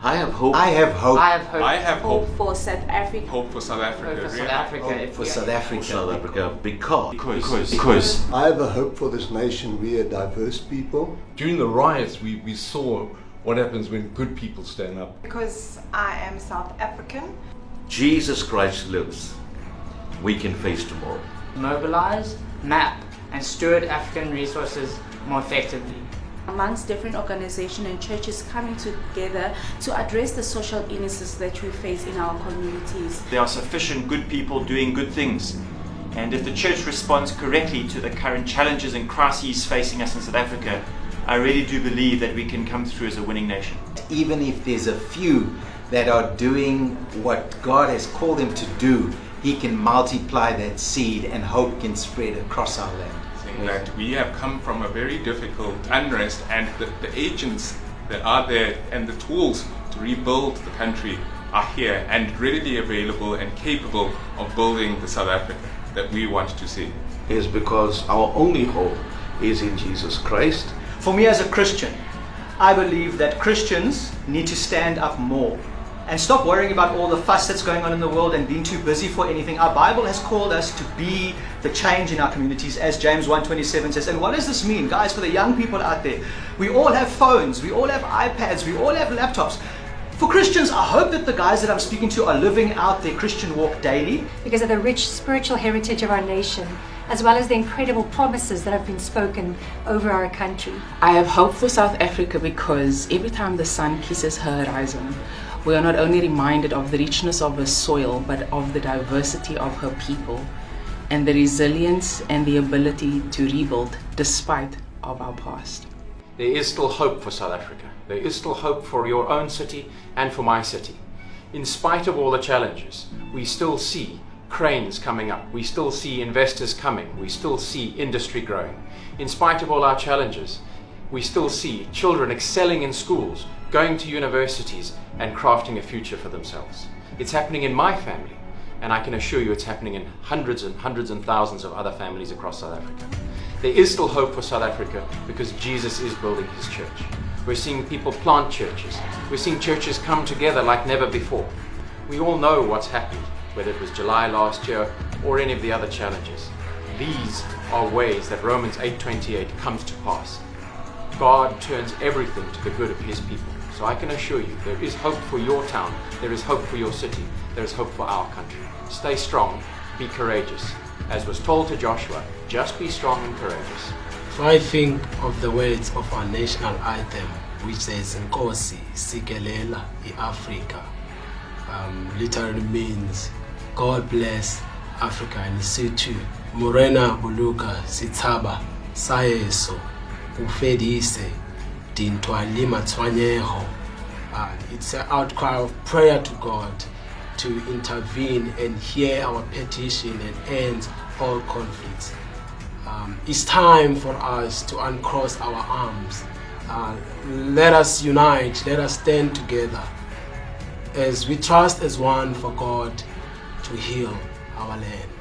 I have hope. I have hope. I have hope. I have Hope hope. for South Africa. Hope for South Africa. Hope for really. South Africa. For South Africa. South Africa because I have a hope for this nation. We are diverse people. During the riots, we saw what happens when good people stand up. Because I am South African. Jesus Christ lives, we can face tomorrow. Mobilize, map, and steward African resources more effectively. Amongst different organizations and churches coming together to address the social illnesses that we face in our communities. There are sufficient good people doing good things. And if the church responds correctly to the current challenges and crises facing us in South Africa, I really do believe that we can come through as a winning nation. Even if there's a few that are doing what God has called them to do, He can multiply that seed and hope can spread across our land. That we have come from a very difficult unrest, and the agents that are there and the tools to rebuild the country are here and readily available and capable of building the South Africa that we want to see. Is because our only hope is in Jesus Christ. For me as a Christian, I believe that Christians need to stand up more and stop worrying about all the fuss that's going on in the world and being too busy for anything. Our Bible has called us to be the change in our communities, as James 1:27 says. And what does this mean, guys, for the young people out there? We all have phones, we all have iPads, we all have laptops. For Christians, I hope that the guys that I'm speaking to are living out their Christian walk daily. Because of the rich spiritual heritage of our nation, as well as the incredible promises that have been spoken over our country. I have hope for South Africa because every time the sun kisses her horizon, we are not only reminded of the richness of her soil, but of the diversity of her people and the resilience and the ability to rebuild despite of our past. There is still hope for South Africa. There is still hope for your own city and for my city. In spite of all the challenges, we still see cranes coming up. We still see investors coming. We still see industry growing. In spite of all our challenges, we still see children excelling in schools, going to universities and crafting a future for themselves. It's happening in my family, and I can assure you it's happening in hundreds and thousands of other families across South Africa. There is still hope for South Africa because Jesus is building His church. We're seeing people plant churches. We're seeing churches come together like never before. We all know what's happened, whether it was July last year or any of the other challenges. These are ways that Romans 8:28 comes to pass. God turns everything to the good of His people. So I can assure you, there is hope for your town, there is hope for your city, there is hope for our country. Stay strong, be courageous. As was told to Joshua, just be strong and courageous. If I think of the words of our national anthem, which says Nkosi Sikelela iAfrika, literally means God bless Africa in Sotho. Morena Buluka Sitaba Sayeso Ufedise Dintwali Matwanyeho. It's an outcry of prayer to God to intervene and hear our petition and end all conflicts. It's time for us to uncross our arms. Let us unite, let us stand together as we trust as one for God to heal our land.